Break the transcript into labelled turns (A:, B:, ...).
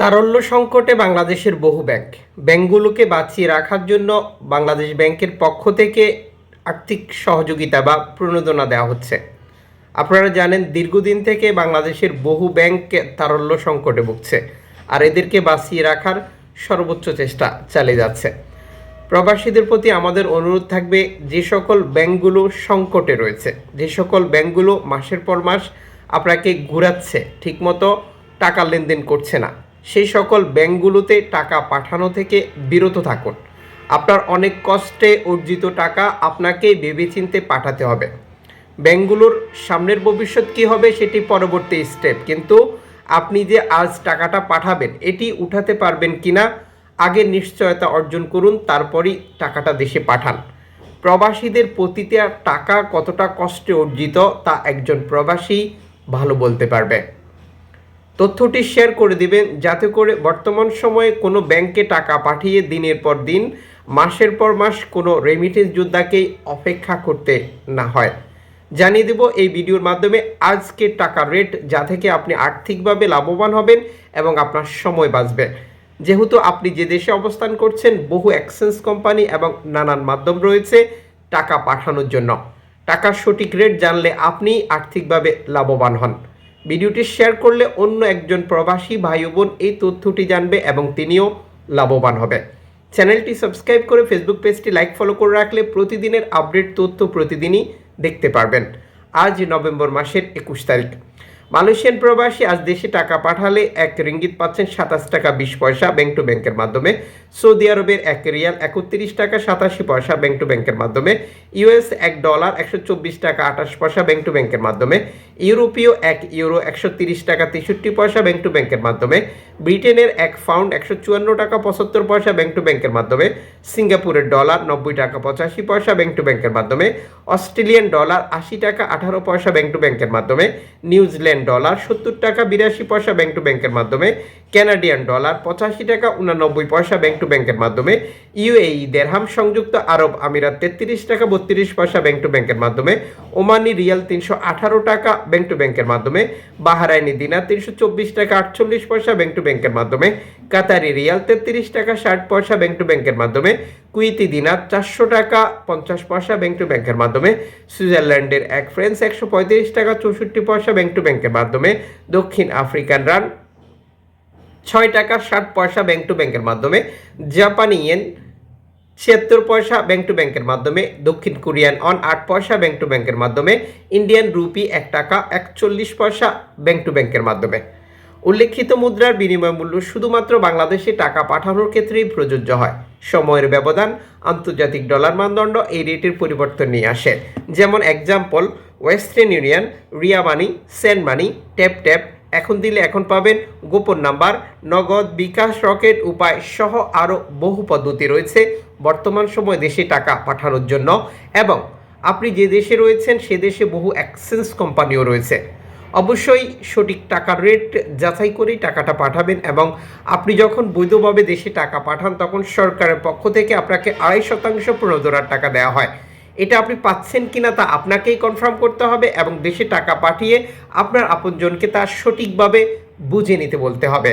A: তারল্য সংকটে বাংলাদেশের বহু ব্যাংকগুলোকে বাঁচিয়ে রাখার জন্য বাংলাদেশ ব্যাংকের পক্ষ থেকে আর্থিক সহযোগিতা বা প্রণোদনা দেওয়া হচ্ছে। আপনারা জানেন দীর্ঘদিন থেকে বাংলাদেশের বহু ব্যাংক তারল্য সংকটে ভুগছে, আর এদেরকে বাঁচিয়ে রাখার সর্বোচ্চ চেষ্টা চালিয়ে যাচ্ছে। প্রবাসীদের প্রতি আমাদের অনুরোধ থাকবে, যে সকল ব্যাংকগুলো সংকটে রয়েছে, যে সকল ব্যাংকগুলো মাসের পর মাস আপনাকে ঘুরাচ্ছে, ঠিকমতো টাকা লেনদেন করছে না, সেই সকল ব্যাংকগুলোতে টাকা পাঠানো থেকে বিরত থাকুন। আপনার অনেক কষ্টে অর্জিত টাকা আপনাকে ভেবেচিন্তে পাঠাতে হবে। ব্যাংকগুলোর সামনের ভবিষ্যৎ কী হবে সেটি পরবর্তী স্টেপ, কিন্তু আপনি যে আজ টাকাটা পাঠাবেন এটি উঠাতে পারবেন কিনা আগে নিশ্চয়তা অর্জন করুন, তারপরই টাকাটা দেশে পাঠান। প্রবাসীদের প্রতিটা টাকা কতটা কষ্টে অর্জিত তা একজন প্রবাসী ভালো বলতে পারবে। তথ্যটি শেয়ার করে দিবেন, যাতে করে বর্তমান সময়ে কোনো ব্যাংকে টাকা পাঠিয়ে দিনের পর দিন, মাসের পর মাস কোনো রেমিটেন্স যোদ্ধাকেই অপেক্ষা করতে না হয়। জানিয়ে দেব এই ভিডিওর মাধ্যমে আজকের টাকার রেট, যা থেকে আপনি আর্থিকভাবে লাভবান হবেন এবং আপনার সময় বাঁচবে। যেহেতু আপনি যে দেশে অবস্থান করছেন, বহু এক্সচেঞ্জ কোম্পানি এবং নানান মাধ্যম রয়েছে টাকা পাঠানোর জন্য। টাকার সঠিক রেট জানলে আপনি আর্থিকভাবে লাভবান হন। ভিডিওটি শেয়ার করলে অন্য একজন প্রবাসী ভাই বোন এই তথ্যটি জানবে এবং তিনিও লাভবান হবে। চ্যানেলটি সাবস্ক্রাইব করে ফেসবুক পেজটি লাইক ফলো করে রাখলে প্রতিদিনের আপডেট তথ্য প্রতিদিনই দেখতে পারবেন। আজ নভেম্বর মাসের 21 তারিখ। মালয়েশিয়ান প্রবাসী আজ দেশে টাকা পাঠালে 1 রিঙ্গিত পাচ্ছেন 27 টাকা 20 পয়সা ব্যাংক টু ব্যাংকের মাধ্যমে। সৌদি আরবের 1 রিয়াল 31 টাকা 87 পয়সা ব্যাংক টু ব্যাংকের মাধ্যমে। ইউএস $1 124 টাকা 28 পয়সা ব্যাংক টু ব্যাংকের মাধ্যমে। ইউরোপীয় 1 ইউরো 130 টাকা 63 পয়সা ব্যাংক টু ব্যাংকের মাধ্যমে। ব্রিটেনের 1 পাউন্ড 154 টাকা 75 পয়সা ব্যাংক টু ব্যাংকের মাধ্যমে। সিঙ্গাপুরের ডলার 90 টাকা 85 পয়সা ব্যাংক টু ব্যাংকের মাধ্যমে। অস্ট্রেলিয়ান ডলার 80 টাকা 18 পয়সা ব্যাংক টু ব্যাংকের মাধ্যমে। নিউজিল্যান্ড ডলার 70 টাকা 82 পয়সা ব্যাংক টু ব্যাংকের মাধ্যমে। কানাডিয়ান ডলার 85 টাকা 89 পয়সা ব্যাংক টু ব্যাংকের মাধ্যমে। ইউএই দেরহাম সংযুক্ত আরব আমিরাত 33 টাকা 32 পয়সা ব্যাংক টু ব্যাংকের মাধ্যমে। ওমানি রিয়াল 318 টাকা ব্যাংক টু ব্যাংকের মাধ্যমে। বাহরাইনি দিনার 324 টাকা 48 পয়সা ব্যাংক টু ব্যাংকের মাধ্যমে। কাতারি রিয়াল 33 টাকা 60 পয়সা ব্যাংক টু ব্যাংকের মাধ্যমে। কুয়েতি দিনার 400 টাকা 50 পয়সা ব্যাংক টু ব্যাংকের মাধ্যমে। সুইজারল্যান্ডের 1 ফ্রান্স 135 টাকা 64 পয়সা ব্যাংক টু ব্যাংকের মাধ্যমে। দক্ষিণ আফ্রিকান রান 6 টাকা 60 পয়সা ব্যাংক টু ব্যাংকের মাধ্যমে। জাপানি ইয়েন 76 পয়সা ব্যাংক টু ব্যাংকের মাধ্যমে। দক্ষিণ কোরিয়ান অন 8 পয়সা ব্যাংক টু ব্যাংকের মাধ্যমে। ইন্ডিয়ান রুপি 1 টাকা 41 পয়সা ব্যাংক টু ব্যাংকের মাধ্যমে। উল্লেখিত মুদ্রার বিনিময় মূল্য শুধুমাত্র বাংলাদেশে টাকা পাঠানোর ক্ষেত্রেই প্রযোজ্য হয়। সময়ের ব্যবধান আন্তর্জাতিক ডলার মানদণ্ড এই রেটের পরিবর্তন নিয়ে আসে। যেমন এক্সাম্পল, ওয়েস্টার্ন ইউনিয়ন, রিয়া মানি, সেন্ড মানি, ট্যাপ ট্যাপ, এখন দিলে এখন পাবেন, গোপন নাম্বার, নগদ, বিকাশ, রকেট উপায় সহ আরও বহু পদ্ধতি রয়েছে বর্তমান সময় দেশে টাকা পাঠানোর জন্য। এবং আপনি যে দেশে রয়েছেন সে দেশে বহু এক্সচেঞ্জ কোম্পানিও রয়েছে। অবশ্যই সঠিক টাকার রেট যাচাই করেই টাকাটা পাঠাবেন, এবং আপনি যখন বৈধভাবে দেশে টাকা পাঠান তখন সরকারের পক্ষ থেকে আপনাকে 2.5% প্রণোদনার টাকা দেওয়া হয়। এটা আপনি পাচ্ছেন কিনা তা আপনাকেই কনফার্ম করতে হবে, এবং দেশে টাকা পাঠিয়ে আপনার আপনজনকে তা সঠিকভাবে বুঝে নিতে বলতে হবে।